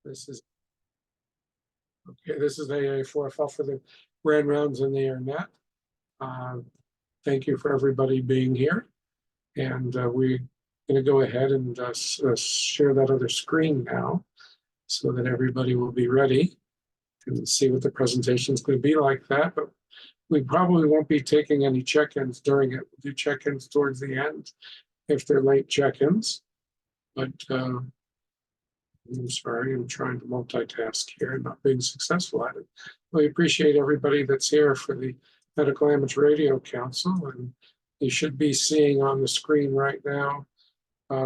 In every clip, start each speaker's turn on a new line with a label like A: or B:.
A: This is okay. This is AA4FL for the grand rounds in the internet. Thank you for everybody being here, and we're going to go ahead and share that other screen now, so that everybody will be ready and see what the presentation is going to be like that. But we probably won't be taking any check-ins during it. We'll do check-ins towards the end if they're late check-ins. But I'm sorry, I'm trying to multitask here and not being successful at it. We appreciate everybody that's here for the Medical Amateur Radio Council, and you should be seeing on the screen right now,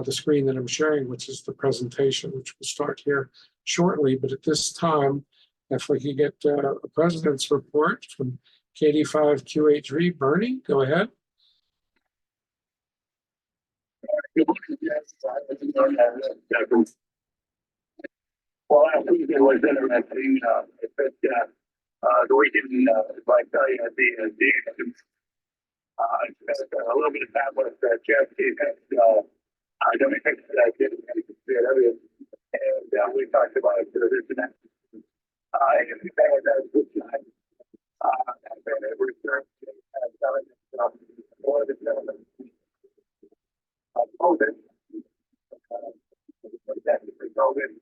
A: the screen that I'm sharing, which is the presentation, which will start here shortly. But at this time, if we could get a president's report from KD5QHV, Bernie, go ahead.
B: Well, I think it was interesting. The weekend, like I tell you, at the I spent a little bit of time with Jeff. I don't think I did it, and we talked about it. This and that. I think that was a good time. And then it returned to more than COVID. COVID.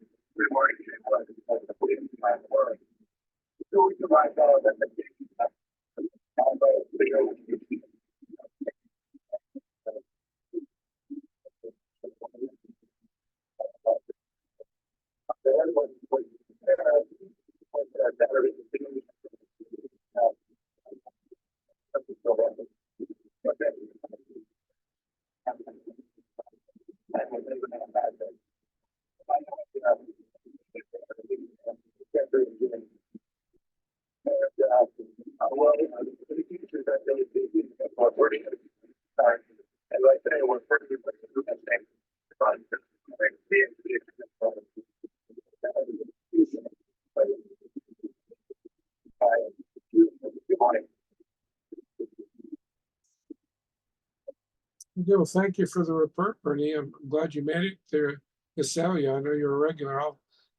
A: Well, thank you for the report, Bernie. I'm glad you made it to Visalia. I know you're a regular. I'll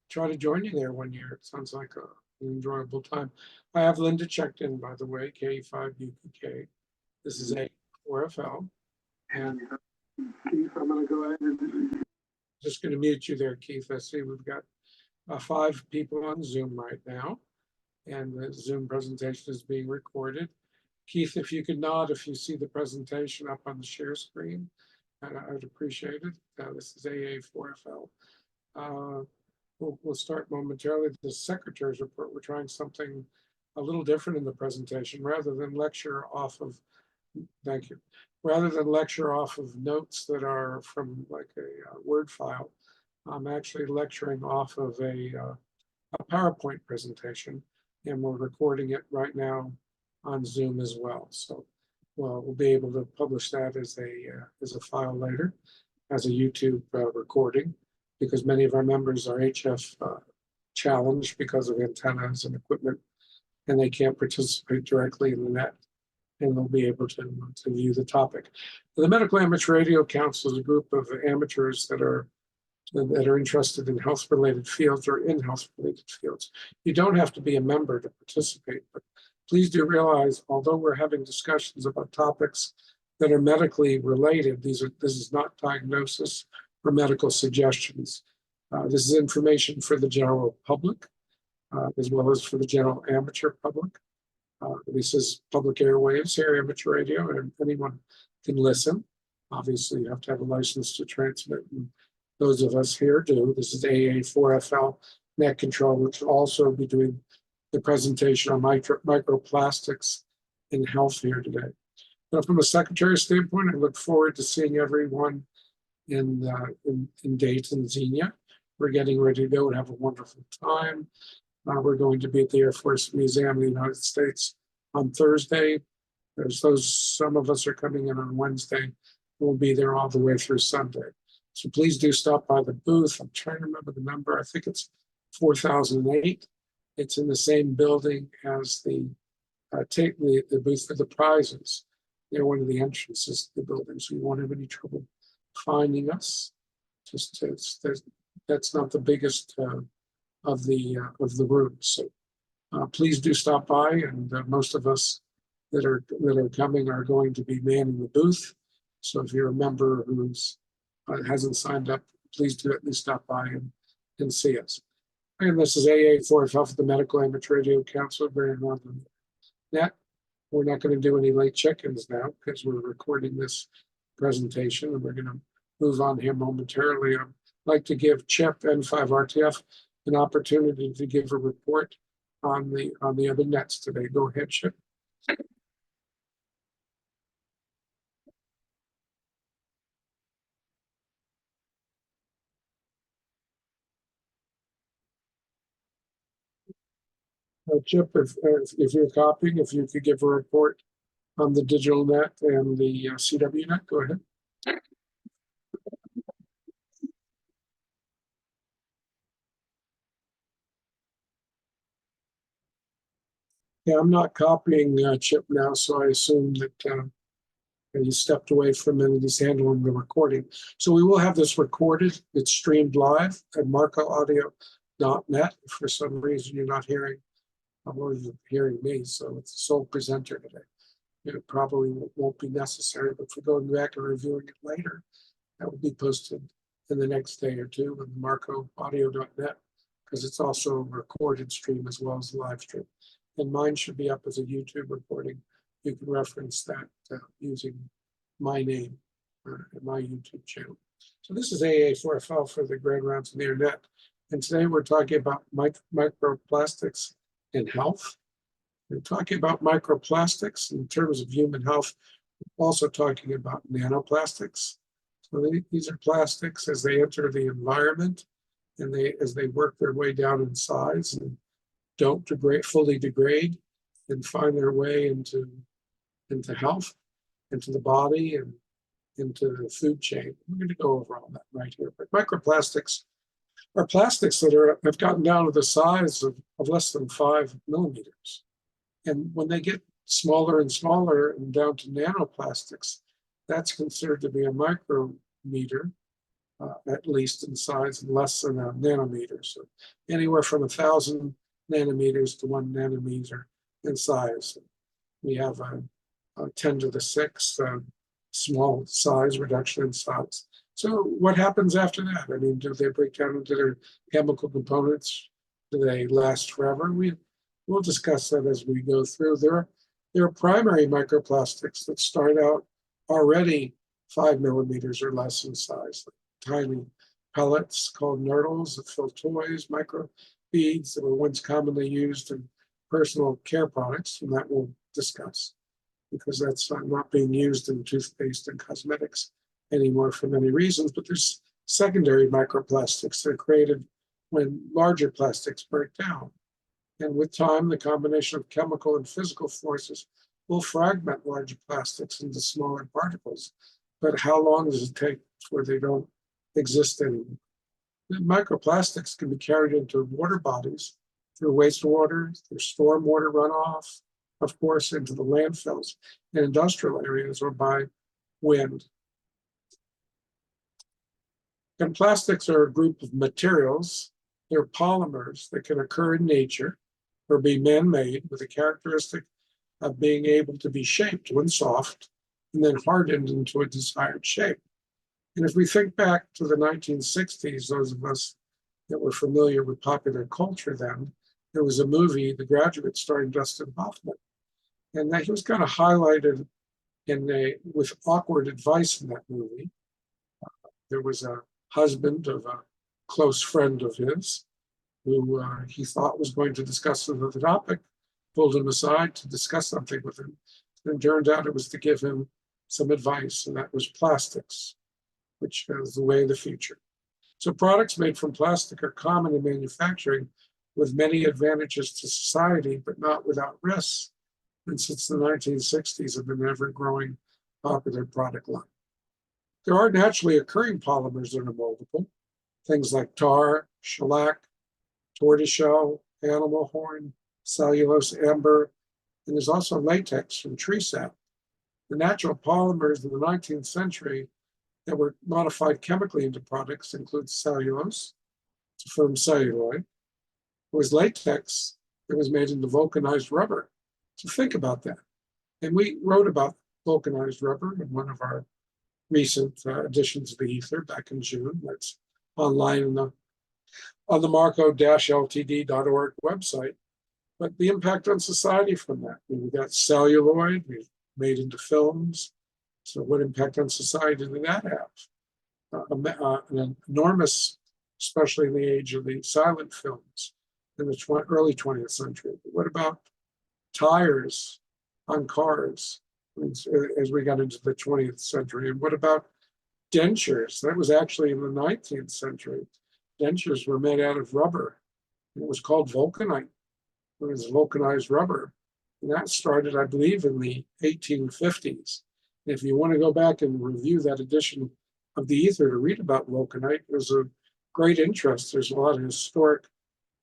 A: try to join you there one year. It sounds like an enjoyable time. I have Linda checked in, by the way, K5UPK. This is A4FL. And Keith, I'm going to go ahead and just going to mute you there, Keith. I see we've got 5 people on Zoom right now, and the Zoom presentation is being recorded. Keith, if you could nod if you see the presentation up on the share screen, I would appreciate it. This is AA4FL. We'll start momentarily. The Secretary's report, we're trying something a little different in the presentation. Rather than lecture off of, thank you, rather than lecture off of notes that are from like a Word file, I'm actually lecturing off of a PowerPoint presentation, and we're recording it right now on Zoom as well. So we'll be able to publish that as a file later, as a YouTube recording, because many of our members are HF challenged because of antennas and equipment, and they can't participate directly in the net, and they'll be able to view the topic. The Medical Amateur Radio Council is a group of amateurs that are interested in health-related fields or in health-related fields. You don't have to be a member to participate, but please do realize, although we're having discussions about topics that are medically related, this is not diagnosis or medical suggestions. This is information for the general public, as well as for the general amateur public. This is public airwaves here, amateur radio, and anyone can listen. Obviously, you have to have a license to transmit, and those of us here do. This is AA4FL net control, which will also be doing the presentation on microplastics in health here today. But from a Secretary's standpoint, I look forward to seeing everyone in Dayton, Xenia. We're getting ready to go and have a wonderful time. We're going to be at the Air Force Museum of the United States on Thursday. Some of us are coming in on Wednesday. We'll be there all the way through Sunday. So please do stop by the booth. I'm trying to remember the number. I think it's 4008. It's in the same building as the booth for the prizes. They're one of the entrances to the building, so you won't have any trouble finding us. That's not the biggest of the room. So please do stop by, and most of us that are coming are going to be manning the booth. So if you're a member who's hasn't signed up, please do at least stop by and see us. And this is AA4FL for the Medical Amateur Radio Council, very well on net. We're not going to do any late check-ins now because we're recording this presentation, and we're going to move on here momentarily. I'd like to give Chip N5RTF an opportunity to give a report on the other nets today. Go ahead, Chip. Chip, if you're copying, if you could give a report on the digital net and the CW net, go ahead. Yeah, I'm not copying Chip now, so I assume that he stepped away for a minute. He's handling the recording. So we will have this recorded. It's streamed live at marcoaudio.net. If for some reason you're not hearing, I'm only hearing me, so it's the sole presenter today. It probably won't be necessary, but for going back and reviewing it later, that will be posted in the next day or two on marcoaudio.net, because it's also a recorded stream as well as a live stream. And mine should be up as a YouTube recording. You can reference that using my name at my YouTube channel. So this is AA4FL for the Grand Rounds of the Internet. And today we're talking about microplastics and health. We're talking about microplastics in terms of human health, also talking about nanoplastics. So these are plastics as they enter the environment and as they work their way down in size and don't fully degrade and find their way into health, into the body, and into the food chain. We're going to go over all that right here. But microplastics are plastics that have gotten down to the size of less than 5 millimeters. And when they get smaller and smaller and down to nanoplastics, that's considered to be a micrometer, at least in size, and less than a nanometer. So anywhere from 1,000 nanometers to 1 nanometer in size. We have a 10 to the 6 small size reduction in size. So what happens after that? I mean, do they break down into their chemical components? Do they last forever? We'll discuss that as we go through. There are primary microplastics that start out already 5 millimeters or less in size, like tiny pellets called nurdles that fill toys, micro beads that were once commonly used in personal care products, and that we'll discuss, because that's not being used in toothpaste and cosmetics anymore for many reasons. But there's secondary microplastics that are created when larger plastics break down. And with time, the combination of chemical and physical forces will fragment larger plastics into smaller particles. But how long does it take before they don't exist anymore? The microplastics can be carried into water bodies through wastewater, through stormwater runoff, of course, into the landfills in industrial areas, or by wind. And plastics are a group of materials. They're polymers that can occur in nature or be man-made with a characteristic of being able to be shaped when soft and then hardened into a desired shape. And if we think back to the 1960s, those of us that were familiar with popular culture then, there was a movie, The Graduate, starring Dustin Hoffman. And that he was kind of highlighted with awkward advice in that movie. There was a husband of a close friend of his who he thought was going to discuss another topic, pulled him aside to discuss something with him. And it turned out it was to give him some advice, and that was plastics, which is the way of the future. So products made from plastic are common in manufacturing with many advantages to society, but not without risks. And since the 1960s have been an ever-growing popular product line. There are naturally occurring polymers that are moldable, things like tar, shellac, tortoiseshell, animal horn, cellulose, amber, and there's also latex from tree sap. The natural polymers in the 19th century that were modified chemically into products include cellulose from celluloid, was latex that was made into vulcanized rubber. So think about that. And we wrote about vulcanized rubber in one of our recent editions of the Aether back in June. That's online on the marco-ltd.org website. But the impact on society from that, we got celluloid, we made into films. So what impact on society did that have? An enormous, especially in the age of the silent films in the early 20th century. But what about tires on cars as we got into the 20th century? And what about dentures? That was actually in the 19th century. Dentures were made out of rubber. It was called vulcanite. It was vulcanized rubber. And that started, I believe, in the 1850s. And if you want to go back and review that edition of the Aether to read about vulcanite, there's a great interest. There's a lot of historic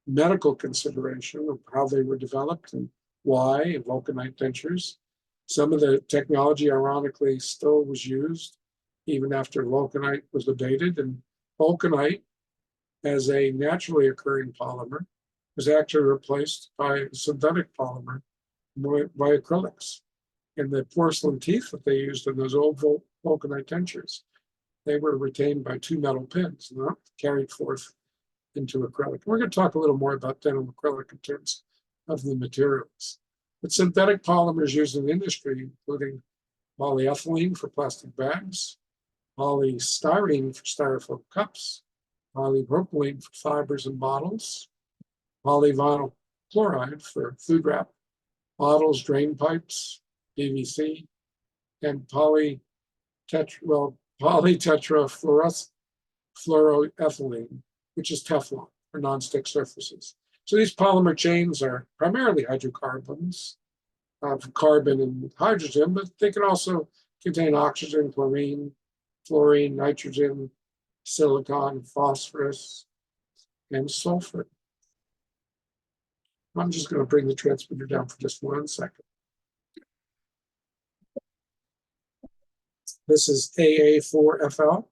A: medical consideration of how they were developed and why vulcanite dentures. Some of the technology, ironically, still was used even after vulcanite was abated. And vulcanite, as a naturally occurring polymer, was actually replaced by synthetic polymer, by acrylics. And the porcelain teeth that they used in those old vulcanite dentures, they were retained by two metal pins, not carried forth into acrylic. We're going to talk a little more about dental acrylic in terms of the materials. But synthetic polymers used in industry, including polyethylene for plastic bags, polystyrene for styrofoam cups, polypropylene for fibers and bottles, polyvinyl chloride for food wrap, bottles, drain pipes, PVC, and polytetrafluoroethylene, which is Teflon for nonstick surfaces. So these polymer chains are primarily hydrocarbons of carbon and hydrogen, but they can also contain oxygen, chlorine, fluorine, nitrogen, silicon, phosphorus, and sulfur. I'm just going to bring the transmitter down for just 1 second. This is AA4FL,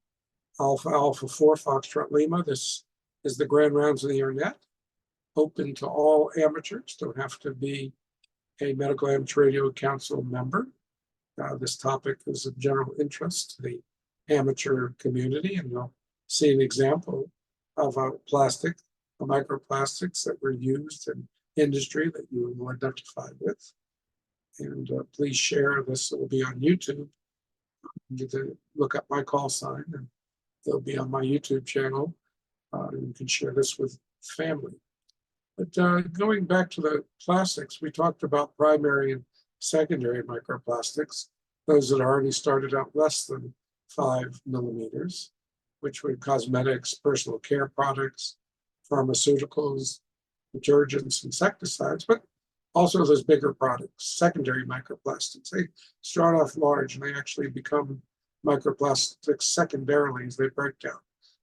A: Alpha Alpha 4 Foxtrot Lima. This is the Grand Rounds of the Internet, open to all amateurs, don't have to be a Medical Amateur Radio Council member. This topic is of general interest to the amateur community, and you'll see an example of a microplastics that were used in industry that you will identify with. And please share this. It will be on YouTube. You get to look up my call sign, and they'll be on my YouTube channel. You can share this with family. But going back to the plastics, we talked about primary and secondary microplastics, those that already started out less than 5 millimeters, which were cosmetics, personal care products, pharmaceuticals, detergents, insecticides, but also those bigger products, secondary microplastics. They start off large and they actually become microplastics secondarily as they break down.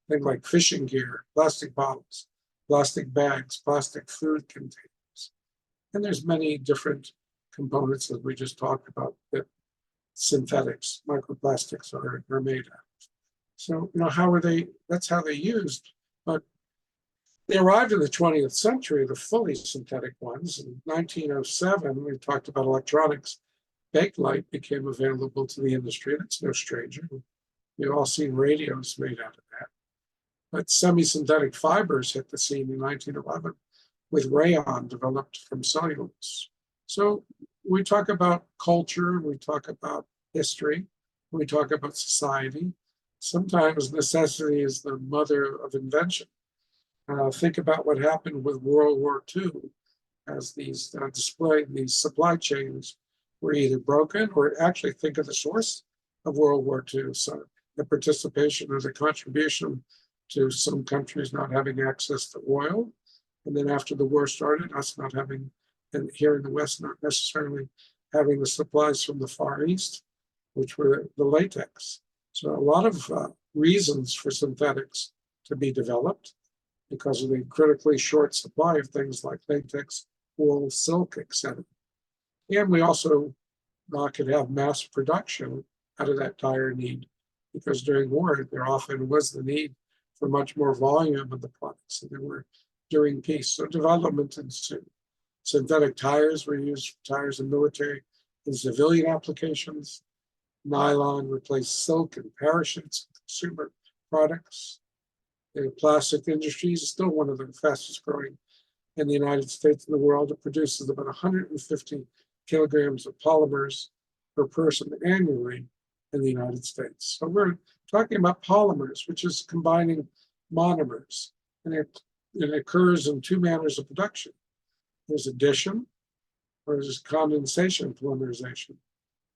A: Things like fishing gear, plastic bottles, plastic bags, plastic food containers. And there's many different components that we just talked about that synthetics, microplastics are made of. So, how are they? That's how they used. But they arrived in the 20th century, the fully synthetic ones. In 1907, we talked about electronics. Bakelite became available to the industry. That's no stranger. We've all seen radios made out of that. But semi-synthetic fibers hit the scene in 1911 with rayon developed from cellulose. So we talk about culture, we talk about history, we talk about society. Sometimes necessity is the mother of invention. Think about what happened with World War II as these these supply chains were either broken, or actually think of the source of World War II. So the participation as a contribution to some countries not having access to oil. And then after the war started, us not having, and here in the West, not necessarily having the supplies from the Far East, which were the latex. So a lot of reasons for synthetics to be developed because of the critically short supply of things like latex, wool, silk, etc. And we also could have mass production out of that dire need, because during war, there often was the need for much more volume of the products. And there were during peace. So development ensued. Synthetic tires were used for tires in military and civilian applications. Nylon replaced silk and parachutes in consumer products. The plastic industry is still one of the fastest growing in the United States and the world. It produces about 150 kilograms of polymers per person annually in the United States. So we're talking about polymers, which is combining monomers. And it occurs in two manners of production. There's addition, or there's condensation polymerization.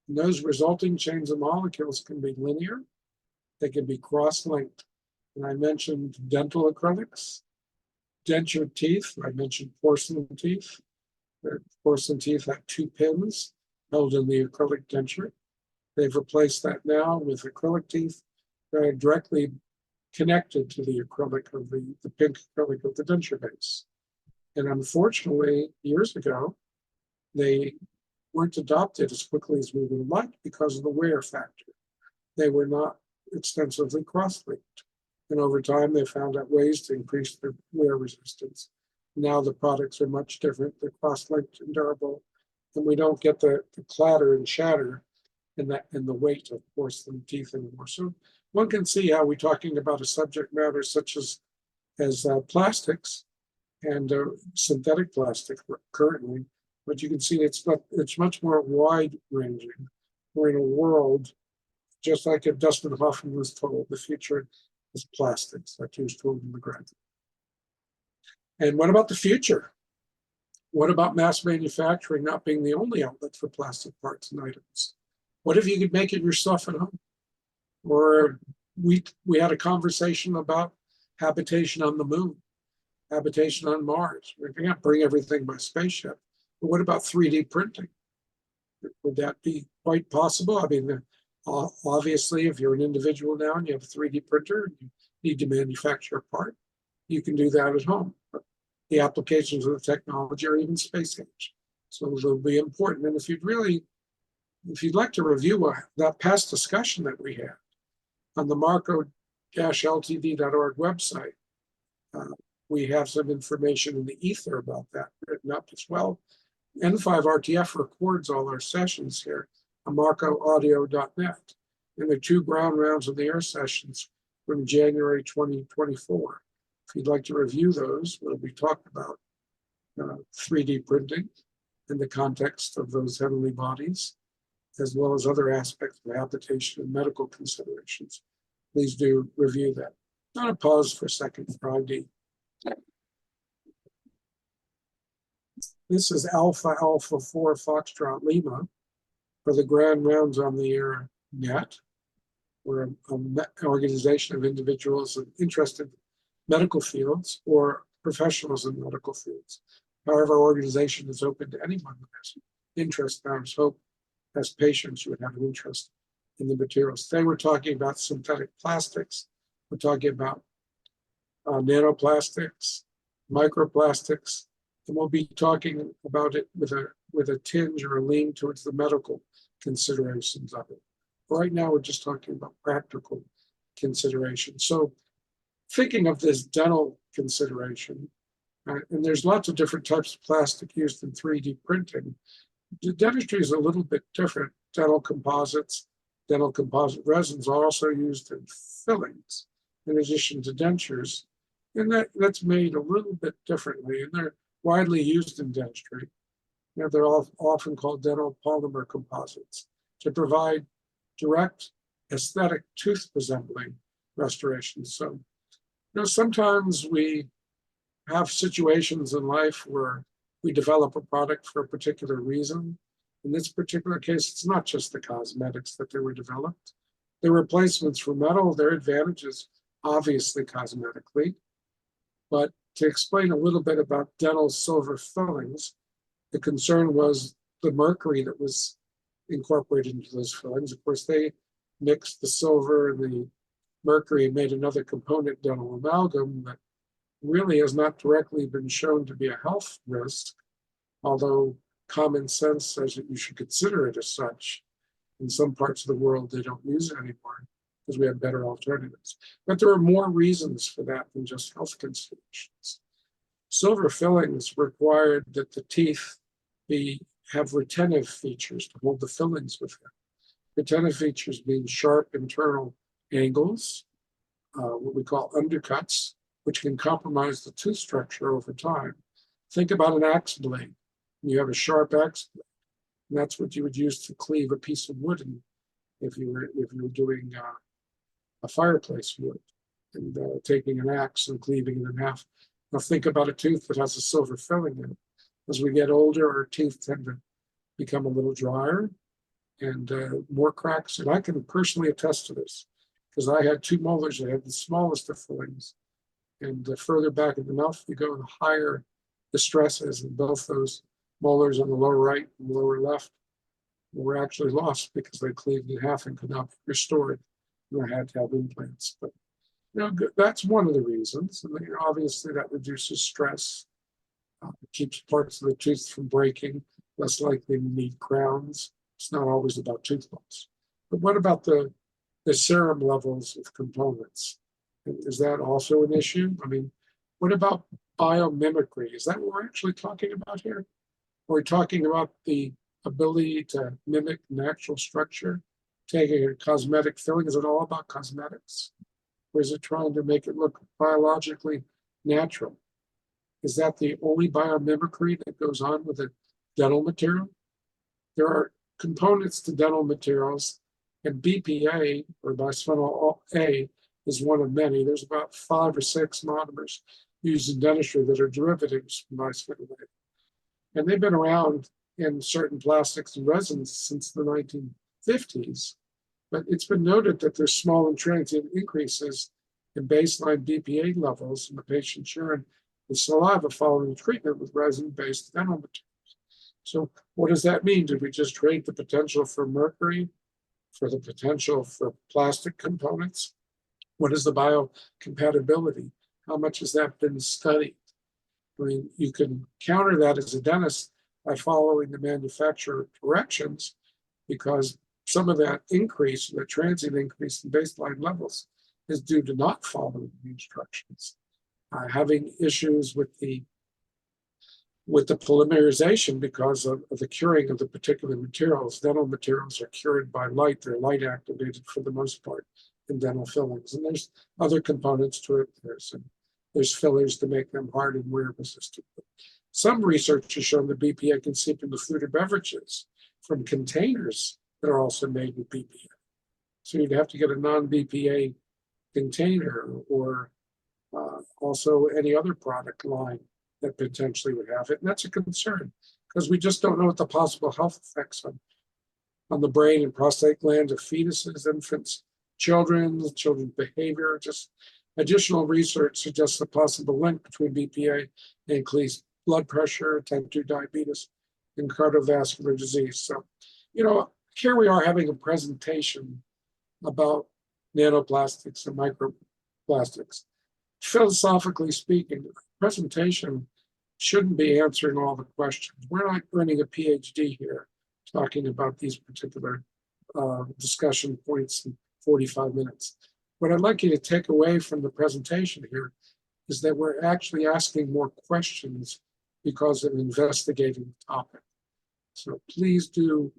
A: And those resulting chains of molecules can be linear, they can be cross-linked. And I mentioned dental acrylics, denture teeth, I mentioned porcelain teeth. Porcelain teeth have two pins held in the acrylic denture. They've replaced that now with acrylic teeth that are directly connected to the acrylic of the pink acrylic of the denture base. And unfortunately, years ago, they weren't adopted as quickly as we would have liked because of the wear factor. They were not extensively cross-linked. And over time, they found out ways to increase their wear resistance. Now the products are much different. They're cross-linked and durable, and we don't get the clatter and shatter in the weight of porcelain teeth anymore. So one can see how we're talking about a subject matter such as plastics and synthetic plastic currently, but you can see it's much more wide-ranging. We're in a world, just like if Dustin Hoffman was told, the future is plastics, like he was told in the grant. And what about the future? What about mass manufacturing not being the only outlet for plastic parts and items? What if you could make it yourself at home? Or we had a conversation about habitation on the moon, habitation on Mars. We can't bring everything by spaceship. But what about 3D printing? Would that be quite possible? I mean, obviously, if you're an individual now and you have a 3D printer and you need to manufacture a part, you can do that at home. But the applications of the technology are even space age. So they'll be important. And if you'd like to review that past discussion that we had on the marco-ltd.org website, we have some information in the Aether about that written up as well. N5RTF records all our sessions here on marcoaudio.net. And the two ground rounds of the air sessions from January 2024. If you'd like to review those, where we talked about 3D printing in the context of those heavenly bodies, as well as other aspects of habitation and medical considerations, please do review that. I'm going to pause for a second for ID. This is Alpha Alpha 4 Foxtrot Lima for the Grand Rounds on the Air Net. We're an organization of individuals in interested medical fields or professionals in medical fields. However, our organization is open to anyone who has interest, and I hope as patients who would have an interest in the materials. Today we're talking about synthetic plastics. We're talking about nanoplastics, microplastics, and we'll be talking about it with a tinge or a lean towards the medical considerations of it. Right now, we're just talking about practical considerations. So thinking of this dental consideration, and there's lots of different types of plastic used in 3D printing. The dentistry is a little bit different. Dental composite resins are also used in fillings in addition to dentures. And that's made a little bit differently, and they're widely used in dentistry. They're often called dental polymer composites to provide direct aesthetic tooth resembling restoration. So, sometimes we have situations in life where we develop a product for a particular reason. In this particular case, it's not just the cosmetics that they were developed. They're replacements for metal. Their advantages, obviously cosmetically. But to explain a little bit about dental silver fillings, the concern was the mercury that was incorporated into those fillings. Of course, they mixed the silver and the mercury and made another component, dental amalgam, that really has not directly been shown to be a health risk, although common sense says that you should consider it as such. In some parts of the world, they don't use it anymore because we have better alternatives. But there are more reasons for that than just health considerations. Silver fillings required that the teeth have retentive features to hold the fillings with them. Retentive features being sharp internal angles, what we call undercuts, which can compromise the tooth structure over time. Think about an axe blade. You have a sharp axe blade, and that's what you would use to cleave a piece of wood if you were doing a fireplace wood, and taking an axe and cleaving it in half. Now think about a tooth that has a silver filling in it. As we get older, our teeth tend to become a little drier and more cracks. And I can personally attest to this because I had two molars that had the smallest of fillings. And the further back in the mouth you go, the higher the stress is. And both those molars on the lower right and lower left were actually lost because they cleaved in half and could not be restored. And I had to have implants. But that's one of the reasons. And obviously that reduces stress. It keeps parts of the tooth from breaking, less likely to need crowns. It's not always about tooth loss. But what about the serum levels of components? Is that also an issue? I mean, what about biomimicry? Is that what we're actually talking about here? We're talking about the ability to mimic natural structure, taking a cosmetic filling. Is it all about cosmetics? Or is it trying to make it look biologically natural? Is that the only biomimicry that goes on with a dental material? There are components to dental materials, and BPA, or bisphenol A, is one of many. There's about 5 or 6 monomers used in dentistry that are derivatives from bisphenol A. And they've been around in certain plastics and resins since the 1950s. But it's been noted that there's small and transient increases in baseline BPA levels in the patient's urine and saliva following treatment with resin-based dental materials. So what does that mean? Did we just trade the potential for mercury for the potential for plastic components? What is the biocompatibility? How much has that been studied? I mean, you can counter that as a dentist by following the manufacturer directions, because some of that increase, the transient increase in baseline levels, is due to not following the instructions. Having issues with the polymerization because of the curing of the particular materials. Dental materials are cured by light. They're light activated for the most part in dental fillings. And there's other components to it. There's fillers to make them hard and wear resistant. Some research has shown that BPA can seep into food or beverages from containers that are also made with BPA. So you'd have to get a non-BPA container, or also any other product line that potentially would have it. And that's a concern because we just don't know what the possible health effects on the brain and prostate glands of fetuses, infants, children's behavior. Just additional research suggests a possible link between BPA and increased blood pressure, type 2 diabetes, and cardiovascular disease. So, here we are having a presentation about nanoplastics and microplastics. Philosophically speaking, the presentation shouldn't be answering all the questions. We're not earning a PhD here talking about these particular discussion points in 45 minutes. What I'd like you to take away from the presentation here is that we're actually asking more questions because of investigating the topic. So please do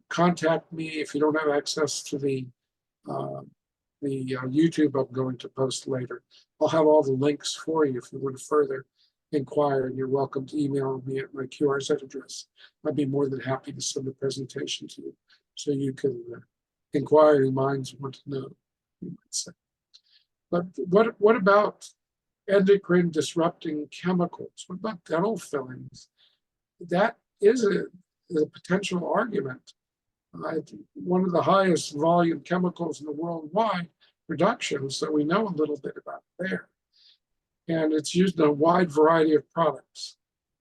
A: contact me if you don't have access to the YouTube I'm going to post later. I'll have all the links for you if you want to further inquire, and you're welcome to email me at my QRZ address. I'd be more than happy to send the presentation to you so you can inquiring minds want to know, you might say. But what about endocrine disrupting chemicals? What about dental fillings? That is a potential argument. One of the highest volume chemicals in the worldwide production, so we know a little bit about there. And it's used in a wide variety of products.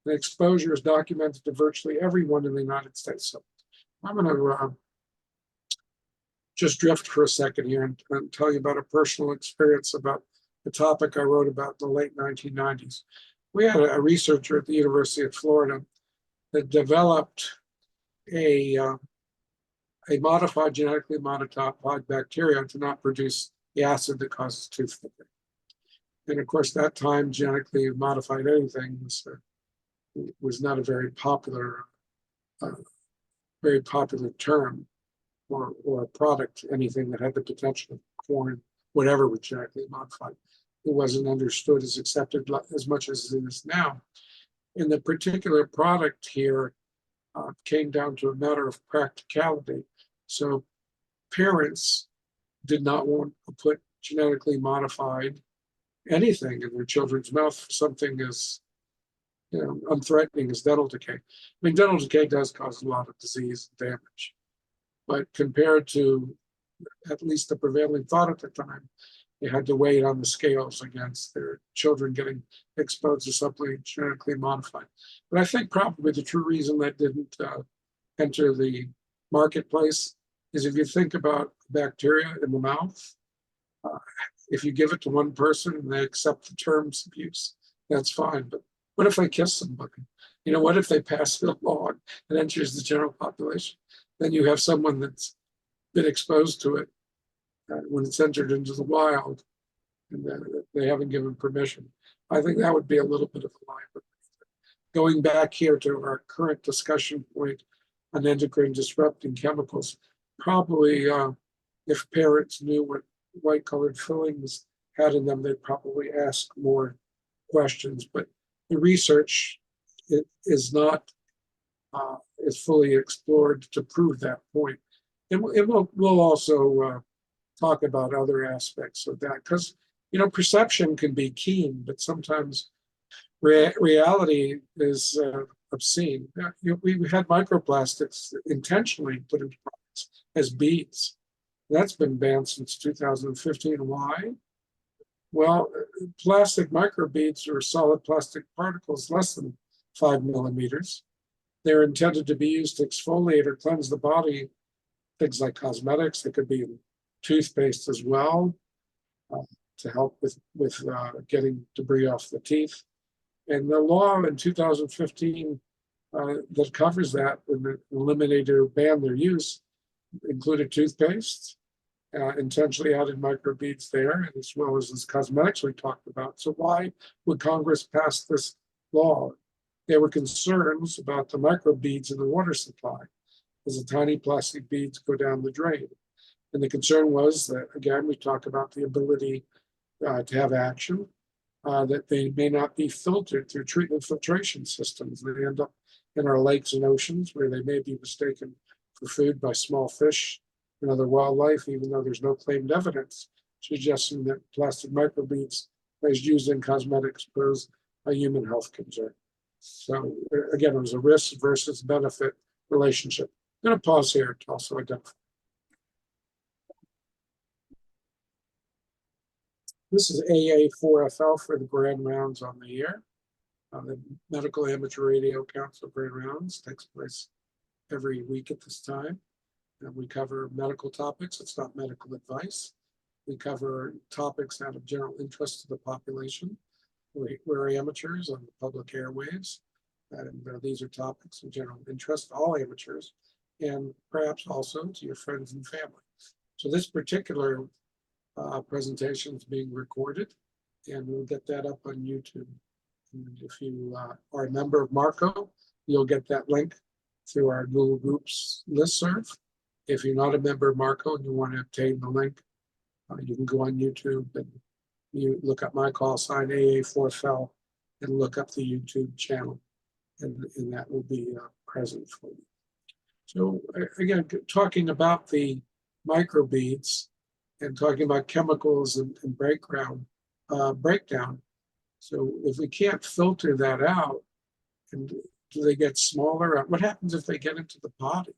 A: The exposure is documented to virtually everyone in the United States. So I'm going to just drift for a second here and tell you about a personal experience about the topic I wrote about in the late 1990s. We had a researcher at the University of Florida that developed a modified, genetically modified bacteria to not produce the acid that causes tooth decay. And of course, that time genetically modified anything was not a uh, very popular term or a product, anything that had the potential of corn, whatever was genetically modified. It wasn't understood as accepted as much as it is now. And the particular product here came down to a matter of practicality. So parents did not want to put genetically modified anything in their children's mouth for something as unthreatening as dental decay. I mean, dental decay does cause a lot of disease and damage, but compared to at least the prevailing thought at the time, they had to weigh it on the scales against their children getting exposed to something genetically modified. But I think probably the true reason that didn't enter the marketplace is if you think about bacteria in the mouth, if you give it to one person and they accept the terms of use, that's fine. But what if they kiss somebody? What if they pass it along and enters the general population? Then you have someone that's been exposed to it when it's entered into the wild, and they haven't given permission. I think that would be a little bit of a lie. But going back here to our current discussion point on endocrine disrupting chemicals, probably if parents knew what white colored fillings had in them, they'd probably ask more questions. But the research is not is fully explored to prove that point. And we'll also talk about other aspects of that, because perception can be keen, but sometimes reality is obscene. We had microplastics intentionally put into products as beads. That's been banned since 2015. Why? Well, plastic microbeads are solid plastic particles less than 5 millimeters. They're intended to be used to exfoliate or cleanse the body, things like cosmetics. They could be in toothpaste as well, to help with getting debris off the teeth. And the law in 2015 that covers that and eliminated or banned their use included toothpaste, intentionally added microbeads there, as well as this cosmetics we talked about. So why would Congress pass this law? There were concerns about the microbeads in the water supply as the tiny plastic beads go down the drain. And the concern was that, again, we talk about the ability to have action, that they may not be filtered through treatment filtration systems. They end up in our lakes and oceans where they may be mistaken for food by small fish and other wildlife, even though there's no claimed evidence suggesting that plastic microbeads, as used in cosmetics, pose a human health concern. So again, it was a risk versus benefit relationship. I'm going to pause here to also identify. This is AA4FL for the Grand Rounds on the year. The Medical Amateur Radio Council Grand Rounds takes place every week at this time. And we cover medical topics. It's not medical advice. We cover topics out of general interest to the population. We're amateurs on the public airwaves, and these are topics of general interest to all amateurs, and perhaps also to your friends and family. So this particular presentation is being recorded, and we'll get that up on YouTube. And if you are a member of Marco, you'll get that link through our Google Groups listserv. If you're not a member of Marco and you want to obtain the link, you can go on YouTube and you look up my call sign AA4FL and look up the YouTube channel, and that will be present for you. So again, talking about the microbeads and talking about chemicals and breakdown. So if we can't filter that out, and do they get smaller? What happens if they get into the body?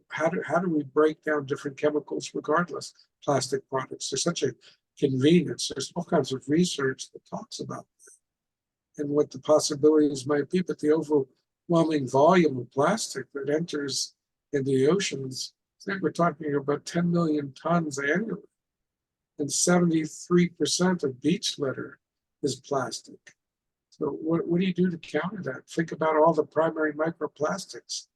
A: How do we break down different chemicals regardless? Plastic products, they're such a convenience. There's all kinds of research that talks about that and what the possibilities might be, but the overwhelming volume of plastic that enters into the oceans, I think we're talking about 10 million tons annually, and 73% of beach litter is plastic. So what do you do to counter that? Think about all the primary microplastics,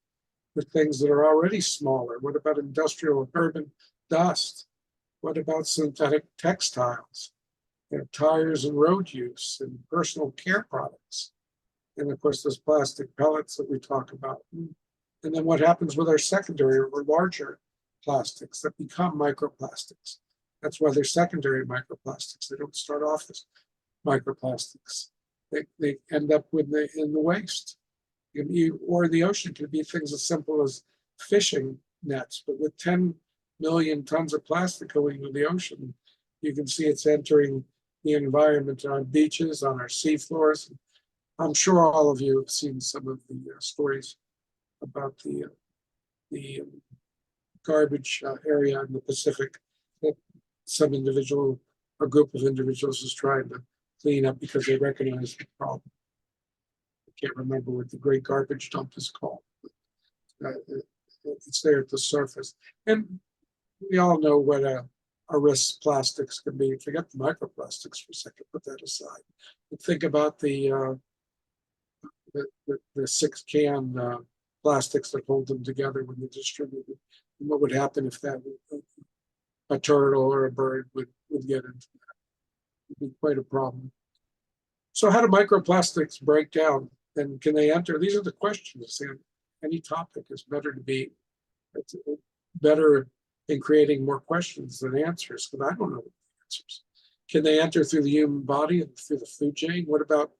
A: the things that are already smaller. What about industrial and urban dust? What about synthetic textiles? tires and road use and personal care products. And of course, those plastic pellets that we talk about. And then what happens with our secondary or larger plastics that become microplastics? That's why they're secondary microplastics. They don't start off as microplastics. They end up in the waste. Or in the ocean, it could be things as simple as fishing nets, but with 10 million tons of plastic going into the ocean, you can see it's entering the environment on beaches, on our seafloors. I'm sure all of you have seen some of the stories about the garbage area in the Pacific that some individual or group of individuals is trying to clean up because they recognize the problem. I can't remember what the great garbage dump is called. It's there at the surface. And we all know what a risk plastics can be. Forget the microplastics for a second, put that aside. But think about the 6-can plastics that hold them together when they're distributed. And what would happen if that a turtle or a bird would get into that? It'd be quite a problem. So how do microplastics break down? And can they enter? These are the questions. And any topic is better to be better in creating more questions than answers, because I don't know the answers. Can they enter through the human body and through the food chain? What about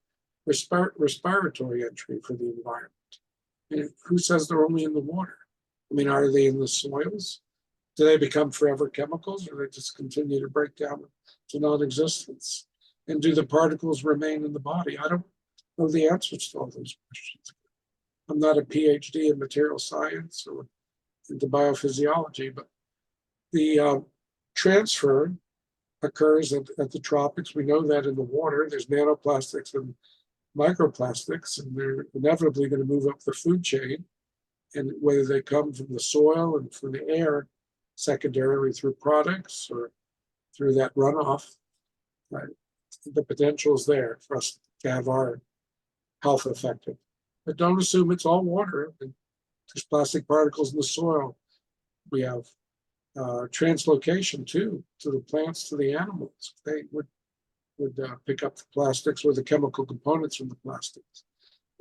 A: respiratory entry for the environment? And who says they're only in the water? I mean, are they in the soils? Do they become forever chemicals, or they just continue to break down to non-existence? And do the particles remain in the body? I don't know the answers to all those questions. I'm not a PhD in material science or into biophysiology, but the transfer occurs at the tropics. We know that in the water. There's nanoplastics and microplastics, and they're inevitably going to move up the food chain. And whether they come from the soil and from the air, secondarily through products or through that runoff, right, the potential is there for us to have our health affected. But don't assume it's all water. There's plastic particles in the soil. We have translocation too, to the plants, to the animals. They would pick up the plastics or the chemical components from the plastics.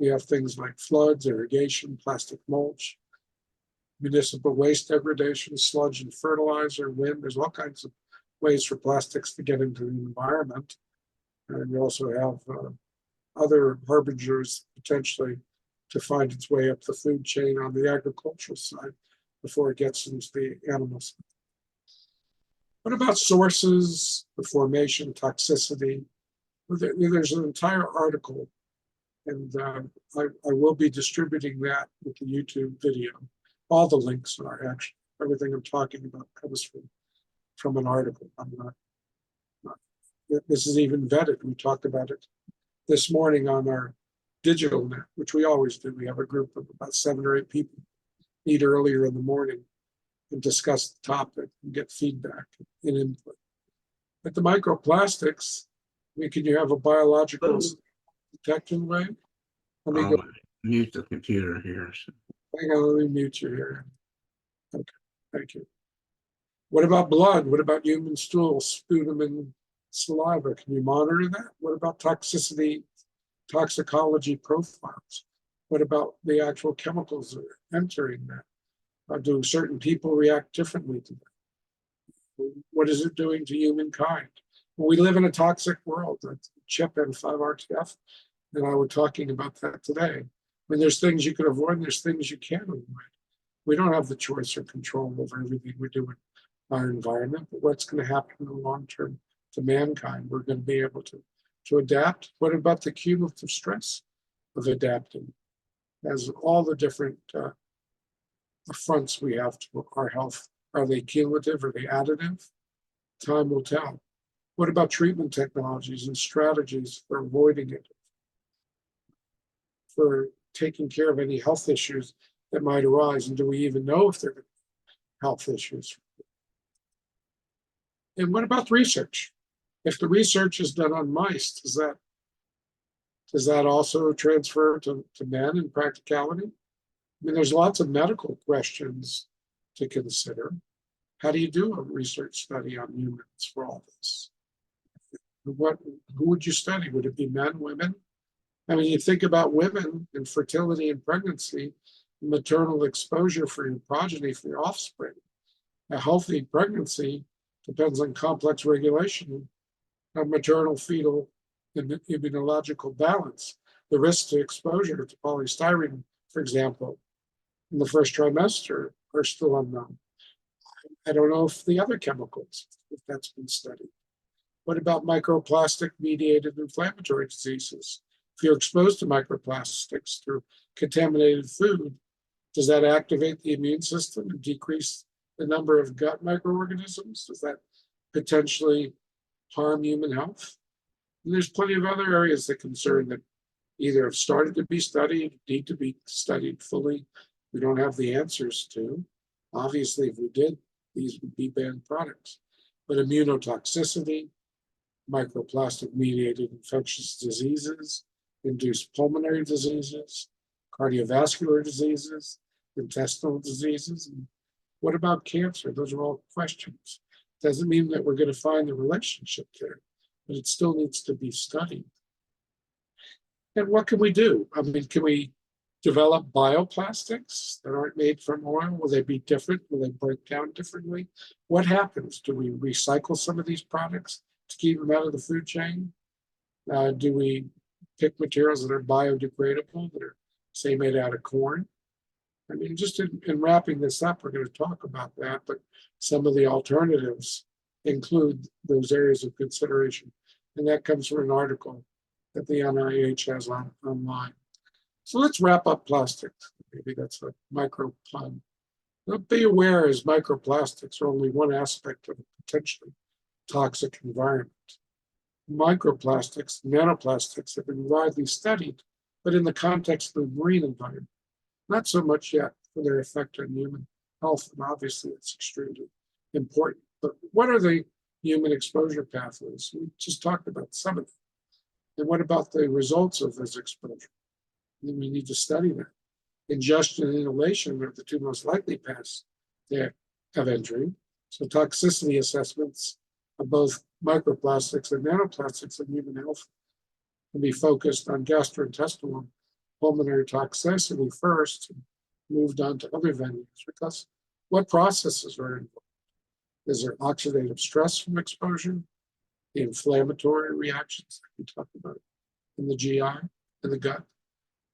A: We have things like floods, irrigation, plastic mulch, municipal waste degradation, sludge and fertilizer, wind. There's all kinds of ways for plastics to get into the environment. And we also have other harbingers potentially to find its way up the food chain on the agricultural side before it gets into the animals. What about sources, the formation, toxicity? There's an entire article, and I will be distributing that with the YouTube video. All the links are actually, everything I'm talking about comes from an article. I'm not, this is even vetted. We talked about it this morning on our digital net, which we always do. We have a group of about 7 or 8 people meet earlier in the morning and discuss the topic and get feedback and input. But the microplastics, can you have a biological detection way? Let me go
C: mute the computer here.
A: Hang on, let me mute you here. Okay, thank you. What about blood? What about human stool, sputum, and saliva? Can you monitor that? What about toxicity, toxicology profiles? What about the actual chemicals that are entering that? Do certain people react differently to that? What is it doing to humankind? Well, we live in a toxic world. Chip and 5-RTF, and I were talking about that today. I mean, there's things you can avoid, and there's things you can't avoid. We don't have the choice or control over everything we do in our environment, but what's going to happen in the long term to mankind? We're going to be able to adapt. What about the cumulative stress of adapting? As all the different fronts we have to our health, are they cumulative? Are they additive? Time will tell. What about treatment technologies and strategies for avoiding it? For taking care of any health issues that might arise, and do we even know if they're health issues? And what about research? If the research is done on mice, does that also transfer to men in practicality? I mean, there's lots of medical questions to consider. How do you do a research study on humans for all this? Who would you study? Would it be men, women? I mean, you think about women and fertility and pregnancy, maternal exposure for your progeny, for your offspring. A healthy pregnancy depends on complex regulation of maternal fetal immunological balance. The risks to exposure to polystyrene, for example, in the first trimester are still unknown. I don't know if the other chemicals, if that's been studied. What about microplastic mediated inflammatory diseases? If you're exposed to microplastics through contaminated food, does that activate the immune system and decrease the number of gut microorganisms? Does that potentially harm human health? And there's plenty of other areas of concern that either have started to be studied, need to be studied fully. We don't have the answers to. Obviously, if we did, these would be banned products. But immunotoxicity, microplastic mediated infectious diseases, induced pulmonary diseases, cardiovascular diseases, intestinal diseases. And what about cancer? Those are all questions. Doesn't mean that we're going to find the relationship there, but it still needs to be studied. And what can we do? I mean, can we develop bioplastics that aren't made from oil? Will they be different? Will they break down differently? What happens? Do we recycle some of these products to keep them out of the food chain? Do we pick materials that are biodegradable, that are, say, made out of corn? I mean, just in wrapping this up, we're going to talk about that, but some of the alternatives include those areas of consideration. And that comes from an article that the NIH has online. So let's wrap up plastics. Maybe that's a micro pun. But be aware, as microplastics are only one aspect of a potentially toxic environment. Microplastics, nanoplastics have been widely studied, but in the context of the marine environment, not so much yet for their effect on human health, and obviously it's extremely important. But what are the human exposure pathways? We just talked about some of them. And what about the results of this exposure? And we need to study that. Ingestion and inhalation are the two most likely paths of entry. So toxicity assessments of both microplastics and nanoplastics in human health can be focused on gastrointestinal pulmonary toxicity first, and moved on to other venues, because what processes are involved? Is there oxidative stress from exposure, the inflammatory reactions that we talked about in the GI, in the gut,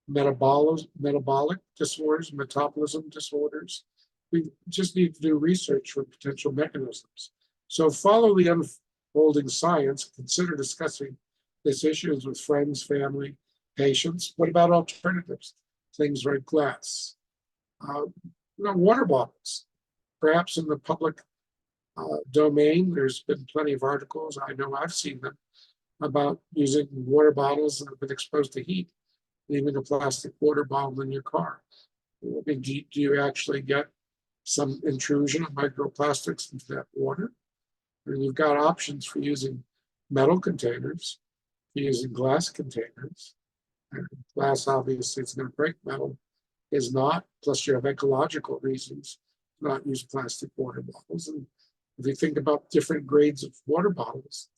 A: metabolic disorders, metabolism disorders? We just need to do research for potential mechanisms. So follow the unfolding science, consider discussing these issues with friends, family, patients. What about alternatives? Things like glass, water bottles. Perhaps in the public domain, there's been plenty of articles, I know I've seen them, about using water bottles that have been exposed to heat, leaving a plastic water bottle in your car. I mean, do you actually get some intrusion of microplastics into that water? And you've got options for using metal containers, for using glass containers. And glass, obviously, it's going to break. Metal is not. Plus, you have ecological reasons to not use plastic water bottles. And if you think about different grades of water bottles,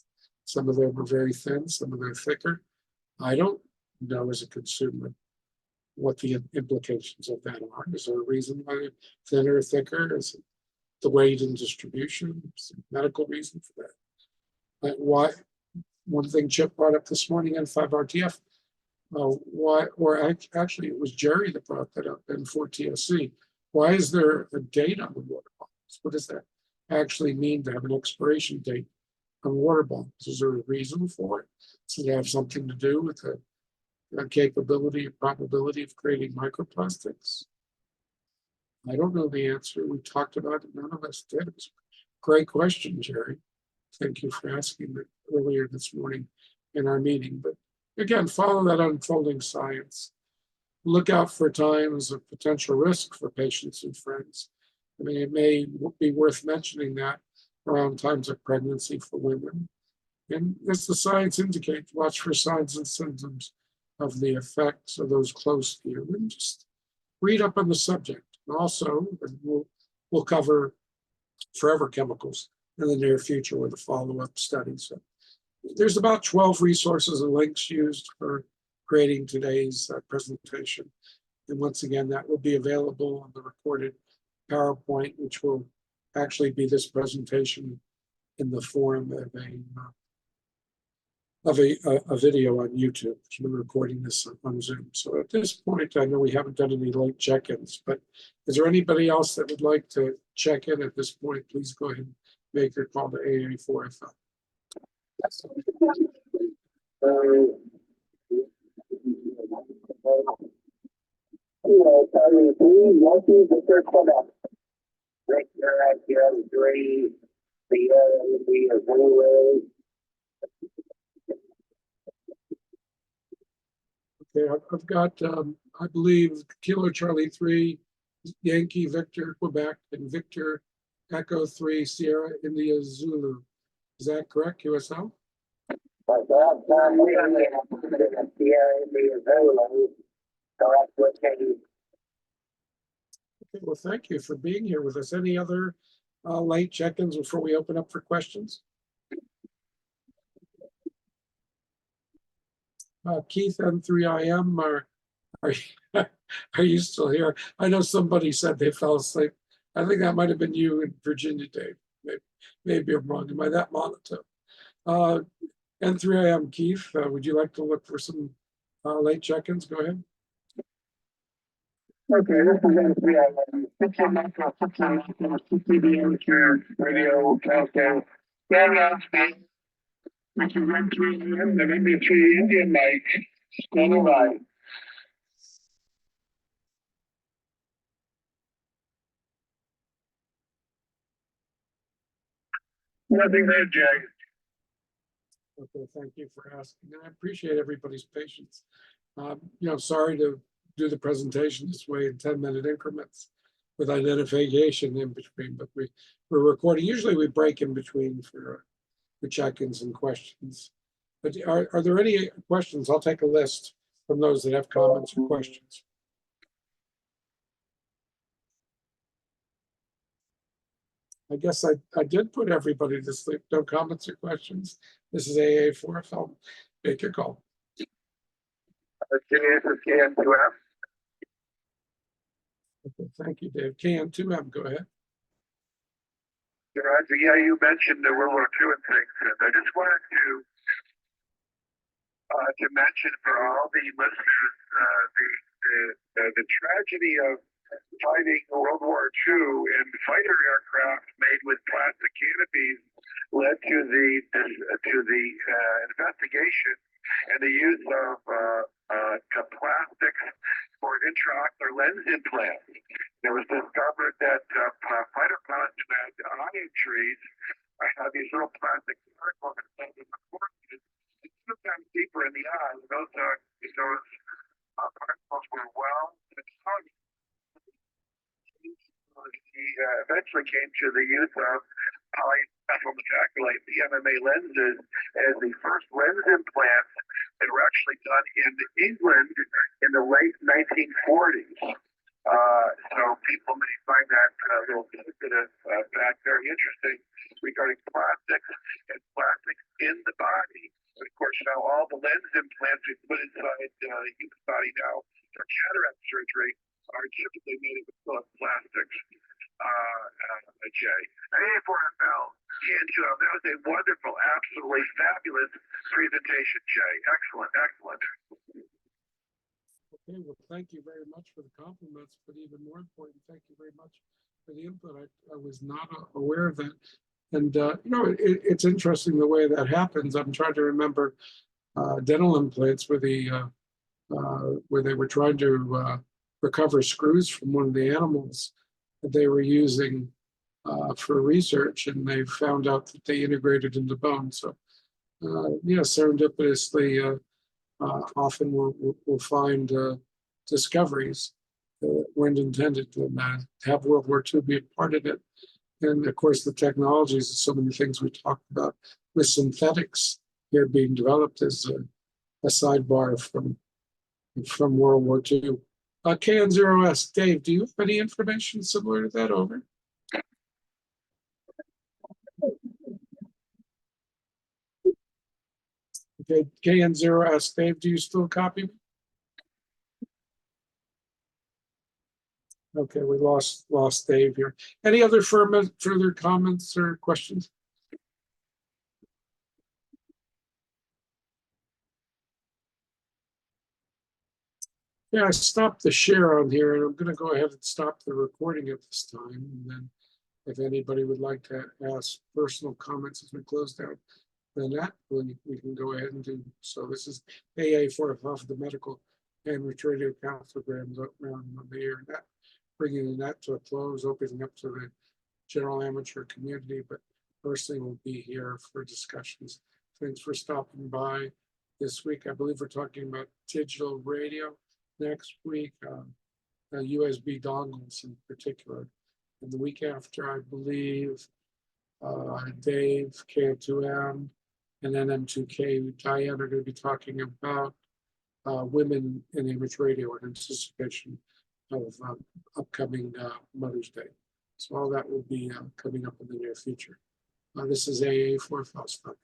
A: some of them are very thin, some of them are thicker. I don't know as a consumer what the implications of that are. Is there a reason why they're thinner or thicker? Is it the weight and distribution? Is there a medical reason for that? Why? One thing Chip brought up this morning on 5RTF, why, or actually it was Jerry that brought that up in 4TSC. Why is there a date on the water bottles? What does that actually mean to have an expiration date on water bottles? Is there a reason for it? Does it have something to do with the capability or probability of creating microplastics? I don't know the answer. We talked about it. None of us did. It was a great question, Jerry. Thank you for asking it earlier this morning in our meeting. But again, follow that unfolding science. Look out for times of potential risk for patients and friends. I mean, it may be worth mentioning that around times of pregnancy for women. And as the science indicates, watch for signs and symptoms of the effects of those close to you, and just read up on the subject. And also, we'll cover forever chemicals in the near future with a follow-up study. So There's about 12 resources and links used for creating today's presentation. And once again, that will be available on the recorded PowerPoint, which will actually be this presentation in the form of a video on YouTube. We're recording this on Zoom. So at this point, I know we haven't done any late check-ins, but is there anybody else that would like to check in at this point? Please go ahead and make your call to AA4FL. Okay, I've got, I believe, Kilo Charlie 3, Yankee Victor Quebec, and Victor Echo 3, Sierra India Zulu. Is that correct, QSL? Okay, well, thank you for being here with us. Any other late check-ins before we open up for questions? Keith M3IM, are you still here? I know somebody said they fell asleep. I think that might have been you in Virginia, Dave. Maybe I'm wrong. Am I that monotone? N3IM, Keith, would you like to look for some late check-ins? Go ahead.
B: Okay, this is N3IM. 16 micro, 16 micro, 60 dm radio countdown. Ground speed. Which is N3IM, the MP3 Indian mic. Standing by. Nothing there, Jay.
A: Okay, thank you for asking. I appreciate everybody's patience. Sorry to do the presentation this way in 10-minute increments with identification in between, but we're recording. Usually we break in between for check-ins and questions. But are there any questions? I'll take a list from those that have comments or questions. I guess I did put everybody to sleep. No comments or questions. This is AA4FL. Make your call.
B: Okay, this is KM2M.
A: Okay, thank you, Dave. KM2M, go ahead.
B: Roger, yeah, you mentioned the World War II and things, and I just wanted to mention for all the listeners the tragedy of fighting World War II and fighter aircraft made with plastic canopies led to the investigation and the use of plastics for intraocular lens implants. It was discovered that fighter pilots who had eye injuries had these little plastic particles in the cortex, sometimes deeper in the eye. Those particles were well exposed. He eventually came to the use of polymethyl metacolate PMMA lenses as the first lens implants that were actually done in England in the late 1940s. So people may find that little sensitive fact very interesting regarding plastics and plastics in the body. And of course, now all the lens implants we put inside the human body now for cataract surgery are typically made of plastics. Jay, AA4FL, that was a wonderful, absolutely fabulous presentation, Jay. Excellent, excellent.
A: Okay, well, thank you very much for the compliments, but even more important, thank you very much for the input. I was not aware of that. And, it's interesting the way that happens. I'm trying to remember dental implants where they were trying to recover screws from one of the animals that they were using for research, and they found out that they integrated into bone. So, serendipitously, often we'll find discoveries that weren't intended to have World War II be a part of it. And of course, the technologies and so many things we talked about with synthetics here being developed as a sidebar from World War II. KN0S, Dave, do you have any information similar to that? Over. Okay, KN0 asks Dave, do you still copy me? Okay, we lost Dave here. Any other further comments or questions? Yeah, I stopped the share on here, and I'm going to go ahead and stop the recording at this time. And then if anybody would like to ask personal comments as we close down we can go ahead and do. So this is AA for the medical and radio programs around the internet, bringing that to a close, opening up to the general amateur community, but personally will be here for discussions. Thanks for stopping by this week. I believe we're talking about digital radio next week, USB dongles in particular. And the week after, I believe, Dave, KN2M, and NM2K, Diane are going to be talking about women in image radio in anticipation of upcoming Mother's Day. So all that will be coming up in the near future. This is AA for Falstaff.